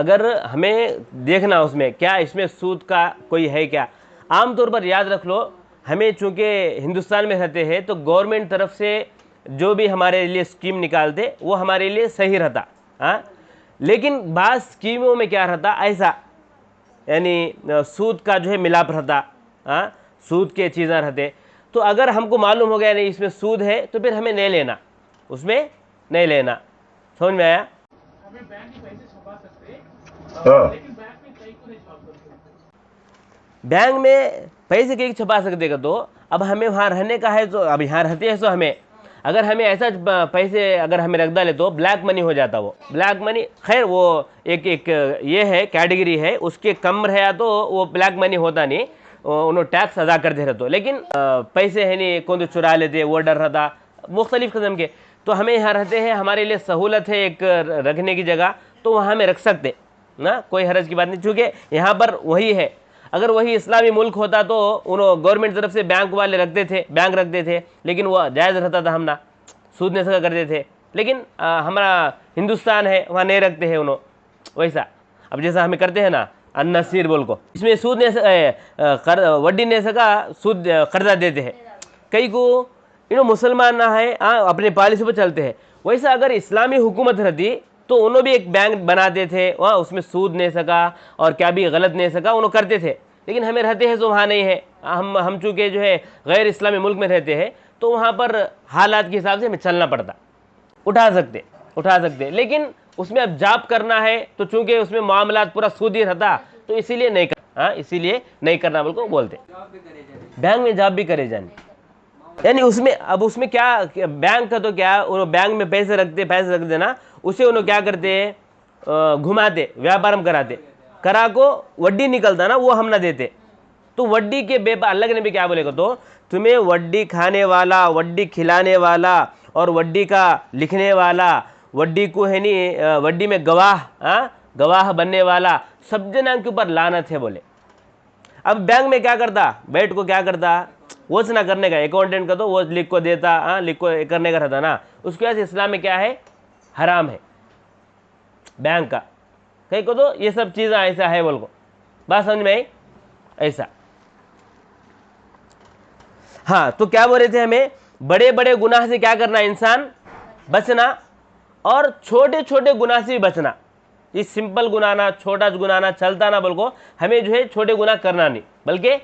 اگر ہمیں دیکھنا اس میں کیا اس میں سود کا کوئی ہے کیا. عام طور پر یاد رکھ لو ہمیں چونکہ ہندوستان میں رہتے ہیں تو گورنمنٹ طرف سے جو بھی ہمارے لیے اسکیم نکالتے وہ ہمارے لیے صحیح رہتا ہاں. لیکن بعض اسکیموں میں کیا رہتا ایسا یعنی سود کا جو ہے ملاپ رہتا ہاں, سود کے چیزیں رہتے. تو اگر ہم کو معلوم ہو گیا نہیں اس میں سود ہے تو پھر ہمیں نہیں لینا, اس میں نہیں لینا. سمجھ میں آیا؟ بینک میں پیسے کہیں چھپا سکتے گا تو اب ہمیں وہاں رہنے کا ہے تو اب یہاں رہتے ہیں تو ہمیں اگر ہمیں ایسا پیسے اگر ہمیں رکھ ڈالے تو بلیک منی ہو جاتا. وہ بلیک منی خیر وہ ایک یہ ہے کیٹیگری ہے, اس کے کم رہا تو وہ بلیک منی ہوتا نہیں, انہوں ٹیکس ادا کرتے رہتے. لیکن پیسے ہے نہیں کون تو چرا لیتے وہ ڈر رہتا مختلف قسم کے. تو ہمیں یہاں رہتے ہیں ہمارے لیے سہولت ہے ایک رکھنے کی جگہ تو وہاں ہمیں رکھ سکتے نا, کوئی حرج کی بات نہیں. چونکہ یہاں پر وہی ہے, اگر وہی اسلامی ملک ہوتا تو انہوں گورنمنٹ طرف سے بینک والے رکھتے تھے, بینک رکھتے تھے, لیکن وہ جائز رہتا تھا, ہم نہ سود نہیں سکا کرتے تھے. لیکن ہمارا ہندوستان ہے وہاں نہیں رکھتے ہیں انہوں ویسا. اب جیسا ہمیں کرتے ہیں نا النصیر بول کو, اس میں سود نہیں وڈی نہیں سکا سود قرضہ دیتے ہیں. کئی کو انہوں مسلمان نہ ہے اپنے پالیسی پر چلتے ہیں. ویسا اگر اسلامی حکومت رہتی تو انہوں بھی ایک بینک بناتے تھے وہاں, اس میں سود نہیں سکا اور کیا بھی غلط نہیں سکا انہوں کرتے تھے. لیکن ہمیں رہتے ہیں تو وہاں نہیں ہے, ہم چونکہ جو ہے غیر اسلامی ملک میں رہتے ہیں تو وہاں پر حالات کے حساب سے ہمیں چلنا پڑتا. اٹھا سکتے لیکن اس میں اب جاب کرنا ہے تو چونکہ اس میں معاملات پورا سودی رہتا تو اسی لیے نہیں کرنا, اسی لیے نہیں کرنا بول کو بولتے. بینک میں جاب بھی کرے جانے یعنی اس میں اب اس میں کیا بینک کا تو کیا انہوں بینک میں پیسے رکھ دینا, اسے انہوں کیا کرتے گھماتے ویاپارم کراتے, کرا کو وڈی نکلتا نا وہ ہم نہ دیتے. تو وڈی کے اللہ نے بھی کیا بولے گا تو تمہیں وڈی کھانے والا, وڈی کھلانے والا اور وڈی کا لکھنے والا, وڈی کو ہے نہیں وڈی میں گواہ بننے والا سب جنا کے اوپر لعنت ہے بولے. اب بینک میں کیا کرتا بیٹھ کو کیا کرتا وہ نہ کرنے کا, اکاؤنٹنٹ کا تو وہ لکھ کو دیتا لکھ کو کرنے کا رہتا نا, اس کی وجہ سے اسلام میں کیا ہے حرام ہے بینک کا. کہیں کو تو یہ سب چیزیں ایسا ہے بول کو بات سمجھ میں ایسا. ہاں تو کیا بول رہے تھے ہمیں بڑے بڑے گناہ سے کیا کرنا انسان بچنا اور چھوٹے چھوٹے گناہ سے بھی بچنا. یہ سمپل گناہ نہ چھوٹا گناہ نہ چلتا نہ بول کو ہمیں جو ہے چھوٹے گناہ کرنا نہیں بلکہ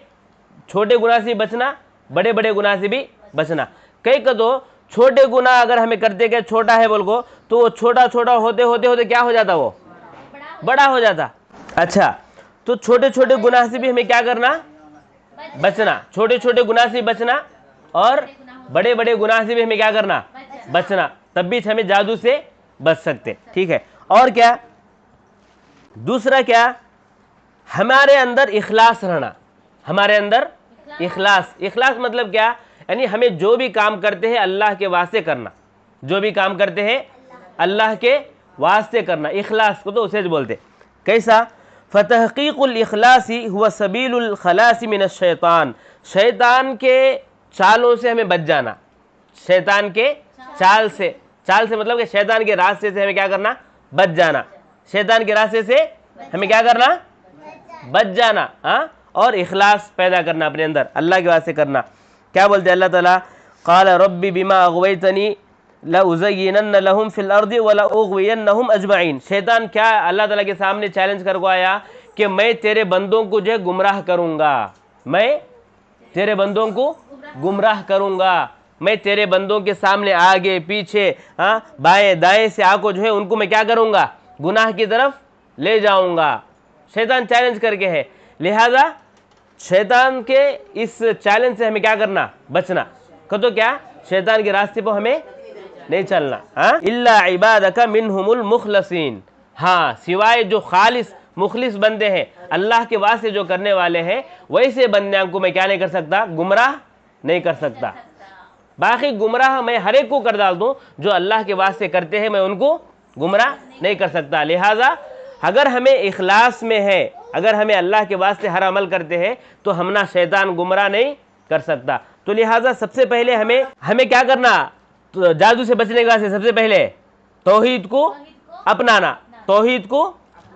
چھوٹے گناہ سے بچنا بڑے بڑے گناہ سے بھی بچنا. کئی کہ تو چھوٹے گناہ اگر ہمیں کرتے کہ چھوٹا ہے بول کو تو وہ چھوٹا چھوٹا ہوتے ہوتے ہوتے کیا ہو جاتا وہ بڑا ہو جاتا. اچھا تو چھوٹے چھوٹے گناہ سے بھی ہمیں کیا کرنا بچنا, چھوٹے چھوٹے گناہ سے بچنا اور بڑے بڑے گناہ سے بھی ہمیں کیا کرنا بچنا, تب بھی ہمیں جادو سے بچ سکتے. ٹھیک ہے. اور کیا دوسرا کیا ہمارے اندر اخلاص رہنا, ہمارے اندر اخلاص مطلب کیا یعنی ہمیں جو بھی کام کرتے ہیں اللہ کے واسطے کرنا, جو بھی کام کرتے ہیں اللہ کے واسطے کرنا. اخلاص کو تو اسے بولتے کیسا فتحقیق الاخلاص هو سبیل الخلاص من الشیطان, شیطان کے چالوں سے ہمیں بچ جانا. شیطان کے چال سے مطلب کہ شیطان کے راستے سے ہمیں کیا کرنا بچ جانا. شیطان کے راستے سے ہمیں کیا کرنا بچ جانا اور اخلاص پیدا کرنا اپنے اندر اللہ کے واسطے کرنا. کیا بولتے اللہ تعالیٰ قال رب بما اغویتنی لأزینن لهم فی الارض ولأغوینہم اجمعین. شیطان کیا اللہ تعالیٰ کے سامنے چیلنج کر کو آیا کہ میں تیرے بندوں کو جو ہے گمراہ کروں گا, میں تیرے بندوں کو گمراہ کروں گا, میں تیرے بندوں کے سامنے آگے پیچھے بائیں دائیں سے آ کو جو ہے ان کو میں کیا کروں گا گناہ کی طرف لے جاؤں گا. شیطان چیلنج کر کے ہے, لہذا شیطان کے اس چیلنج سے ہمیں کیا کرنا بچنا. تو کیا شیطان کے راستے پر ہمیں نہیں چلنا. الا عبادک منہم المخلصین, ہاں سوائے جو خالص مخلص بندے ہیں اللہ کے واسطے جو کرنے والے ہیں ویسے بندیاں کو میں کیا نہیں کر سکتا گمراہ نہیں کر سکتا. باقی گمراہ میں ہر ایک کو کر ڈال دوں, جو اللہ کے واسطے کرتے ہیں میں ان کو گمراہ نہیں کر سکتا. لہٰذا اگر ہمیں اخلاص میں ہے, اگر ہمیں اللہ کے واسطے ہر عمل کرتے ہیں تو ہم نہ شیطان گمراہ نہیں کر سکتا. تو لہٰذا سب سے پہلے ہمیں کیا کرنا جادو سے بچنے کا سب سے پہلے توحید کو اپنانا, توحید کو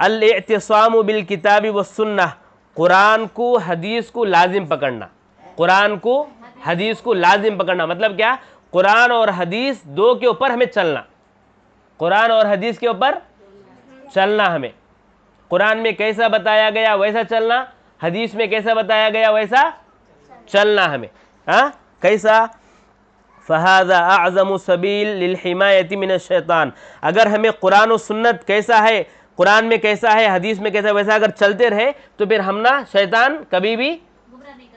الاعتصام بالکتاب والسنہ، قرآن کو حدیث کو لازم پکڑنا، قرآن کو حدیث کو لازم پکڑنا مطلب کیا؟ قرآن اور حدیث دو کے اوپر ہمیں چلنا، قرآن اور حدیث کے اوپر چلنا ہمیں، قرآن میں کیسا بتایا گیا ویسا چلنا، حدیث میں کیسا بتایا گیا ویسا چلنا ہمیں، ہاں کیسا؟ فہذا اعظم سبیل للحمایۃ من الشیطان، اگر ہمیں قرآن و سنت کیسا ہے، قرآن میں کیسا ہے، حدیث میں کیسا ہے ویسا اگر چلتے رہے تو پھر ہم نا شیطان کبھی بھی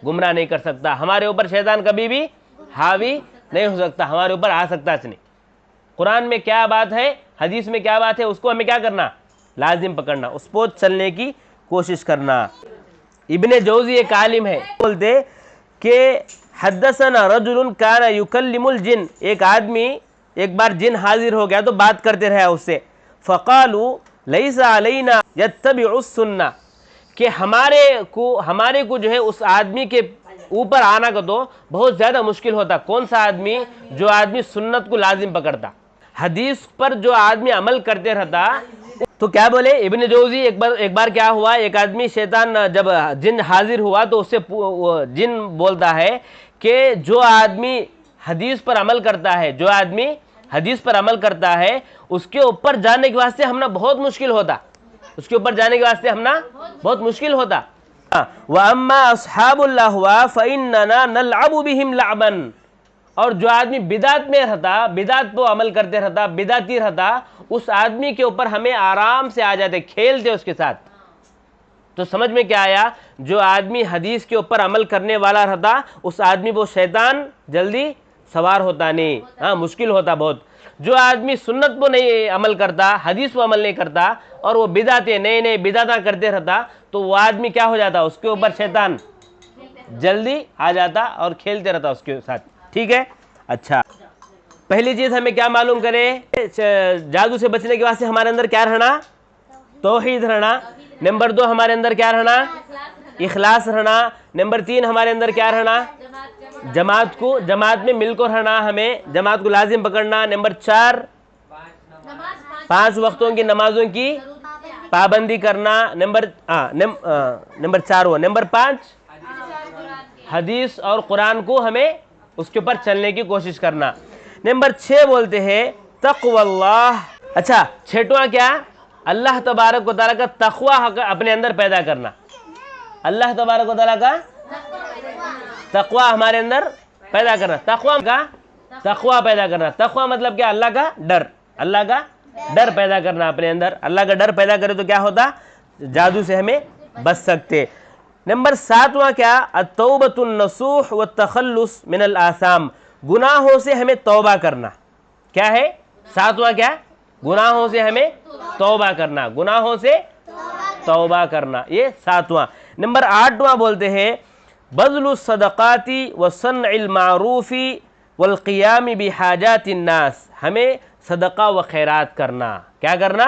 گمراہ نہیں کر سکتا، ہمارے اوپر شیطان کبھی بھی حاوی نہیں ہو سکتا، ہمارے اوپر آ سکتا اس نے۔ قرآن میں کیا بات ہے، حدیث میں کیا بات ہے، اس کو ہمیں کیا کرنا؟ لازم پکڑنا، اس پر چلنے کی کوشش کرنا۔ ابن جوزی ایک عالم ہے، بولتے کہ حدثنا رجل کان یکلم الجن، ایک آدمی ایک بار جن حاضر ہو گیا تو بات کرتے رہا اس سے، فقالوا لیس علینا یتبع السنہ، کہ ہمارے کو جو ہے اس آدمی کے اوپر آنا کا تو بہت زیادہ مشکل ہوتا۔ کون سا آدمی؟ جو آدمی سنت کو لازم پکڑتا، حدیث پر جو آدمی عمل کرتے رہتا۔ تو کیا بولے ابن جوزی، ایک بار کیا ہوا، ایک آدمی شیطان جب جن حاضر ہوا تو اس سے جن بولتا ہے کہ جو آدمی حدیث پر عمل کرتا ہے، جو آدمی حدیث پر عمل کرتا ہے اس کے اوپر جانے کے واسطے ہم نا بہت مشکل ہوتا، اس کے اوپر جانے کے واسطے ہم نا بہت مشکل ہوتا۔ وَأَمَّا أَصْحَابُ اللَّهْوَى فَإِنَّنَا نَلْعَبُ بِهِمْ لَعْبًا، اور جو آدمی بدعت میں رہتا، بدعت پہ عمل کرتے رہتا، بدعتی رہتا، اس آدمی کے اوپر ہمیں آرام سے آ جاتے، کھیلتے اس کے ساتھ۔ تو سمجھ میں کیا آیا؟ جو آدمی حدیث کے اوپر عمل کرنے والا رہتا اس آدمی وہ شیطان جلدی سوار ہوتا نہیں، ہاں مشکل ہوتا بہت۔ جو آدمی سنت پہ نہیں عمل کرتا، حدیث پہ عمل نہیں کرتا اور وہ بدعتیں نئے بدعتاں کرتے رہتا تو وہ آدمی کیا ہو جاتا؟ اس کے اوپر شیطان جلدی آ جاتا اور کھیلتے رہتا اس کے ساتھ، ٹھیک ہے؟ اچھا، پہلی چیز ہمیں کیا معلوم کرے؟ جادو سے بچنے کے واسطے ہمارے اندر کیا رہنا؟ توحید رہنا۔ نمبر 2 ہمارے اندر کیا رہنا؟ اخلاص رہنا۔ نمبر 3 ہمارے اندر کیا رہنا؟ جماعت میں مل کر رہنا، ہمیں جماعت کو لازم پکڑنا۔ نمبر 4 5 وقتوں کی نمازوں کی پابندی کرنا۔ نمبر 4 ہوا۔ نمبر 5 حدیث اور قرآن کو ہمیں اس کے اوپر چلنے کی کوشش کرنا۔ نمبر 6 بولتے ہیں تقوی اللہ۔ اچھا، 6واں کیا؟ اللہ تبارک و تعالیٰ کا تقوی اپنے اندر پیدا کرنا، اللہ تبارک و تعالیٰ کا تقوی ہمارے اندر پیدا کرنا، تقوی پیدا کرنا۔ تقوی مطلب کیا؟ اللہ کا ڈر، اللہ کا ڈر پیدا کرنا اپنے اندر۔ اللہ کا ڈر پیدا کرے تو کیا ہوتا؟ جادو سے ہمیں بچ سکتے۔ نمبر 7واں کیا؟ التوبۃ النصوح والتخلص من الآثام، گناہوں سے ہمیں توبہ کرنا۔ کیا ہے 7واں؟ کیا؟ گناہوں سے ہمیں توبہ کرنا، گناہوں سے توبہ کرنا، یہ 7واں۔ نمبر 8واں بولتے ہیں بذل الصدقات وصنع المعروف والقیام بحاجات الناس، ہمیں صدقہ و خیرات کرنا۔ کیا کرنا؟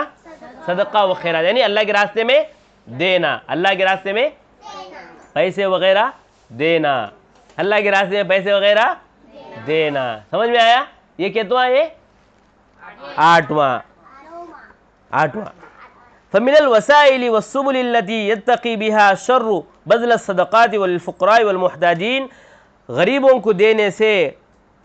صدقہ و خیرات، یعنی اللہ کے راستے میں دینا، اللہ کے راستے میں پیسے وغیرہ دینا، اللہ کے راستے میں پیسے وغیرہ دینا۔ سمجھ میں آیا؟ یہ کتواں؟ یہ 8واں۔ فمن الوسائل والسبل التي يتقي بها شر بذل الصدقات والفقراء والمحتاجین، غریبوں کو دینے سے،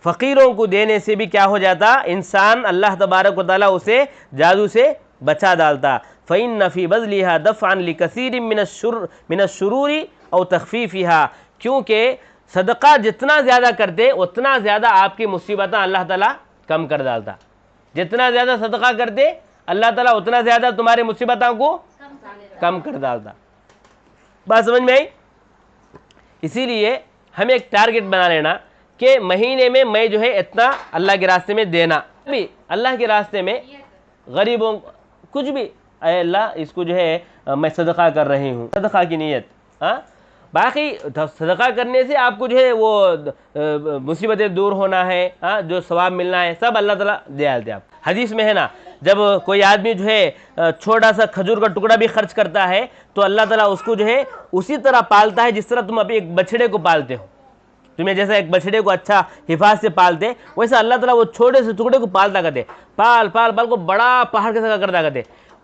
فقیروں کو دینے سے بھی کیا ہو جاتا؟ انسان اللہ تبارک و تعالیٰ اسے جادو سے بچا ڈالتا۔ فإن في بذلها دفعا لكثير من الشرور او تخفيفها، کیونکہ صدقہ جتنا زیادہ کرتے اتنا زیادہ آپ کی مصیبتیں اللہ تعالیٰ کم کر ڈالتا۔ جتنا زیادہ صدقہ کرتے اللہ تعالیٰ اتنا زیادہ تمہاری مصیبتوں کو کم کر ڈالتا۔ بات سمجھ میں آئی؟ اسی لیے ہمیں ایک ٹارگٹ بنا لینا کہ مہینے میں جو ہے اتنا اللہ کے راستے میں دینا، بھی اللہ کے راستے میں غریبوں کچھ بھی، اے اللہ اس کو جو ہے میں صدقہ کر رہی ہوں، صدقہ کی نیت۔ ہاں، باقی صدقہ کرنے سے آپ کو جو ہے وہ مصیبتیں دور ہونا ہے، ہاں جو ثواب ملنا ہے سب اللہ تعالیٰ دے آتے۔ آپ حدیث میں ہے نا، جب کوئی آدمی جو ہے چھوٹا سا کھجور کا ٹکڑا بھی خرچ کرتا ہے تو اللہ تعالیٰ اس کو جو ہے اسی طرح پالتا ہے جس طرح تم اپنے ایک بچڑے کو پالتے ہو۔ تمہیں جیسا ایک بچڑے کو اچھا حفاظت سے پالتے ویسا اللہ تعالیٰ وہ چھوٹے سے ٹکڑے کو پالتا کرتے، پال کو بڑا پہاڑ کے ساتھ کرتا کرتے۔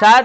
7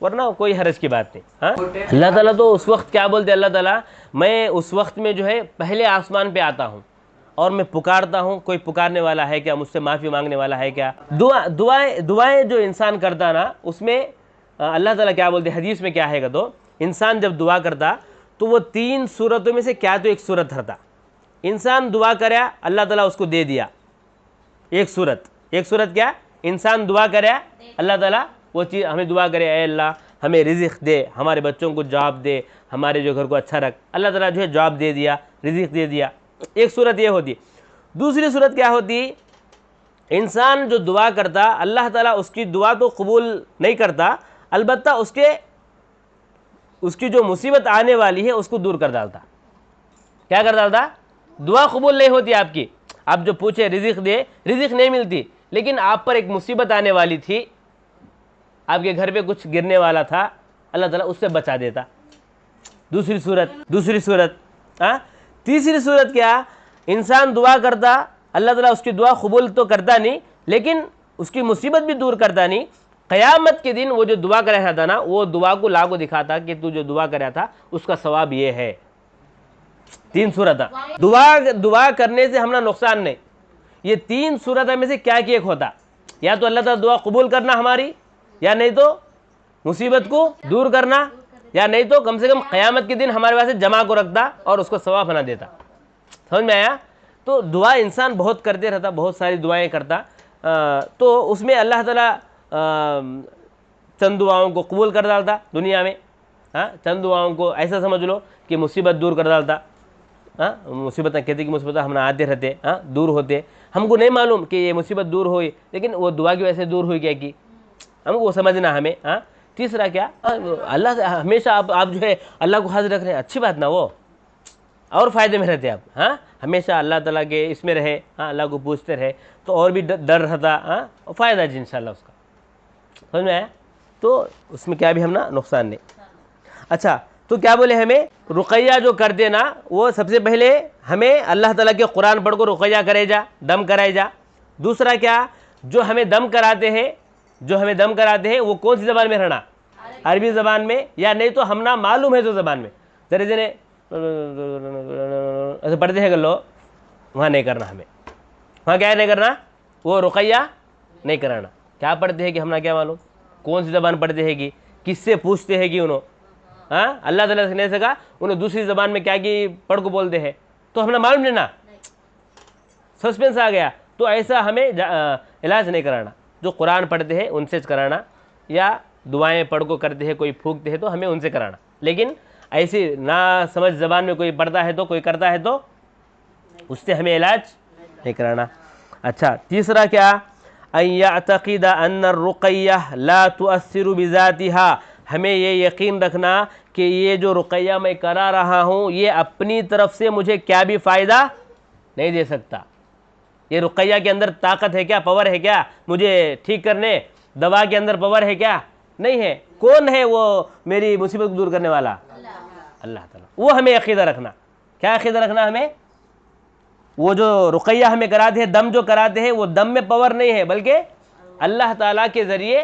ورنہ کوئی حرج کی بات نہیں. ہاں اللہ تعالیٰ تو اس وقت کیا بولتے اللہ تعالیٰ, میں اس وقت میں جو ہے پہلے آسمان پہ آتا ہوں اور میں پکارتا ہوں, کوئی پکارنے والا ہے کیا, مجھ سے معافی مانگنے والا ہے کیا. دعائیں جو انسان کرتا نا, اس میں اللہ تعالیٰ کیا بولتے, حدیث میں کیا ہے گا, تو انسان جب دعا کرتا تو وہ 3 صورتوں میں سے کیا تو ایک صورت تھا. انسان دعا کریا, اللہ تعالیٰ اس کو دے دیا ایک صورت کیا, انسان دعا کریا, اللہ تعالیٰ وہ چیز ہمیں دعا کرے, اے اللہ ہمیں رزق دے, ہمارے بچوں کو جاب دے, ہمارے جو گھر کو اچھا رکھ, اللہ تعالیٰ جو ہے جاب دے دیا, رزق دے دیا. ایک صورت یہ ہوتی. دوسری صورت کیا ہوتی, انسان جو دعا کرتا اللہ تعالیٰ اس کی دعا تو قبول نہیں کرتا, البتہ اس کی جو مصیبت آنے والی ہے اس کو دور کر ڈالتا. کیا کر ڈالتا, دعا قبول نہیں ہوتی آپ کی, آپ جو پوچھے رزق دے, رزق نہیں ملتی, لیکن آپ پر ایک مصیبت آنے والی تھی, آپ کے گھر پہ کچھ گرنے والا تھا, اللہ تعالیٰ اس سے بچا دیتا. دوسری صورت. تیسری صورت کیا, انسان دعا کرتا, اللہ تعالیٰ اس کی دعا قبول تو کرتا نہیں, لیکن اس کی مصیبت بھی دور کرتا نہیں. قیامت کے دن وہ جو دعا کر رہا تھا نا, وہ دعا کو لا کو دکھاتا کہ تو جو دعا کر رہا تھا اس کا ثواب یہ ہے. 3 صورت. دعا کرنے سے ہمارا نقصان نہیں. یہ 3 صورت میں سے کیا ایک ہوتا, یا تو اللہ تعالیٰ دعا قبول کرنا ہماری, یا نہیں تو مصیبت کو دور کرنا, یا نہیں تو کم سے کم قیامت کے دن ہمارے واسطے جمع کو رکھتا اور اس کو ثواب بنا دیتا. سمجھ میں آیا. تو دعا انسان بہت کرتے رہتا, بہت ساری دعائیں کرتا, تو اس میں اللہ تعالیٰ چند دعاؤں کو قبول کر ڈالتا دنیا میں. چند دعاؤں کو ایسا سمجھ لو کہ مصیبت دور کر ڈالتا. مصیبت کہتے کہ مصیبت ہم آتے رہتے, دور ہوتے, ہم کو نہیں معلوم کہ یہ مصیبت دور ہوئی, لیکن وہ دعا کی وجہ سے دور ہوئی, کیا کی ہم کو وہ سمجھنا ہمیں. تیسرا کیا, اللہ سے ہمیشہ آپ جو ہے اللہ کو حاضر رکھ رہے ہیں, اچھی بات نا, وہ اور فائدے میں رہتے آپ. ہمیشہ اللہ تعالیٰ کے اس میں رہے, اللہ کو پوچھتے رہے, تو اور بھی ڈر رہتا, فائدہ جی انشاءاللہ اس کا. سمجھ میں آیا. تو اس میں کیا بھی ہم نا نقصان نہیں. اچھا, تو کیا بولے, ہمیں رقیہ جو کرتے نا, وہ سب سے پہلے ہمیں اللہ تعالیٰ کے قرآن پڑھ کو رقیہ کرے جا, دم کرائے جا. دوسرا کیا, جو ہمیں دم کراتے ہیں وہ کون سی زبان میں رہنا, عربی زبان میں, یا نہیں تو ہم نا معلوم ہے تو زبان میں. ذرا ایسے پڑھتے ہیں لو, وہاں نہیں کرنا ہمیں. وہاں کیا نہیں کرنا, وہ رقیہ نہیں کرانا. کیا پڑھتے ہیں کہ ہم نا کیا معلوم, کون سی زبان پڑھتے ہیں کہ کس سے پوچھتے ہیں کہ انہوں اللہ تعالیٰ سے نہیں سکا, انہیں دوسری زبان میں کیا کی پڑھ کو بولتے ہیں, تو ہم نے معلوم لینا, سسپینس آ گیا. تو ایسا ہمیں علاج نہیں کرانا. جو قرآن پڑھتے ہیں ان سے کرانا, یا دعائیں پڑھ کو کرتے ہیں, کوئی پھونکتے ہیں تو ہمیں ان سے کرانا. لیکن ایسی نہ سمجھ زبان میں کوئی پڑھتا ہے تو کوئی کرتا ہے تو اس سے ہمیں علاج نہیں کرانا. اچھا, تیسرا کیا, ان یعتقد ان الرقیہ لا تؤثر بذاتها, ہمیں یہ یقین رکھنا کہ یہ جو رقیہ میں کرا رہا ہوں یہ اپنی طرف سے مجھے کیا بھی فائدہ نہیں دے سکتا. یہ رقیہ کے اندر طاقت ہے کیا, پاور ہے کیا مجھے ٹھیک کرنے, دوا کے اندر پاور ہے کیا, نہیں ہے. کون ہے وہ میری مصیبت کو دور کرنے والا, اللہ تعالیٰ. وہ ہمیں عقیدہ رکھنا. کیا عقیدہ رکھنا ہمیں, وہ جو رقیہ ہمیں کراتے ہیں, دم جو کراتے ہیں, وہ دم میں پاور نہیں ہے, بلکہ اللہ تعالیٰ کے ذریعے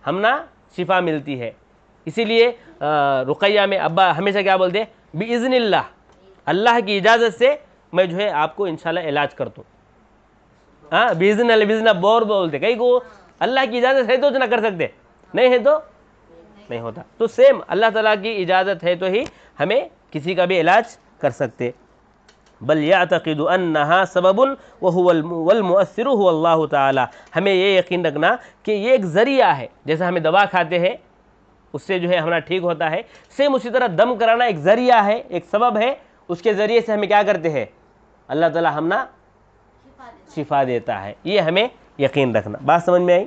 ہم نا شفا ملتی ہے. اسی لیے رقیہ میں ابا ہمیشہ کیا بولتے ہیں, باذن اللہ, اللہ کی اجازت سے میں جو ہے آپ کو انشاءاللہ علاج کرتا ہوں. باذن اللہ, باذن اللہ بور بولتے, کئی کو اللہ کی اجازت ہے تو نہ کر سکتے, نہیں ہے تو نہیں ہوتا. تو سیم اللہ تعالیٰ کی اجازت ہے تو ہی ہمیں کسی کا بھی علاج کر سکتے. بل یعتقد انہا سبب والمؤثر هو اللہ تعالی, ہمیں یہ یقین رکھنا کہ یہ ایک ذریعہ ہے. جیسا ہمیں دوا کھاتے ہیں اس سے جو ہے ہمارا ٹھیک ہوتا ہے, سیم اسی طرح دم کرانا ایک ذریعہ ہے, ایک سبب ہے, اس کے ذریعے سے ہمیں کیا کرتے ہیں, اللہ تعالیٰ ہم نا شفا دیتا ہے. یہ ہمیں یقین رکھنا. بات سمجھ میں آئی؟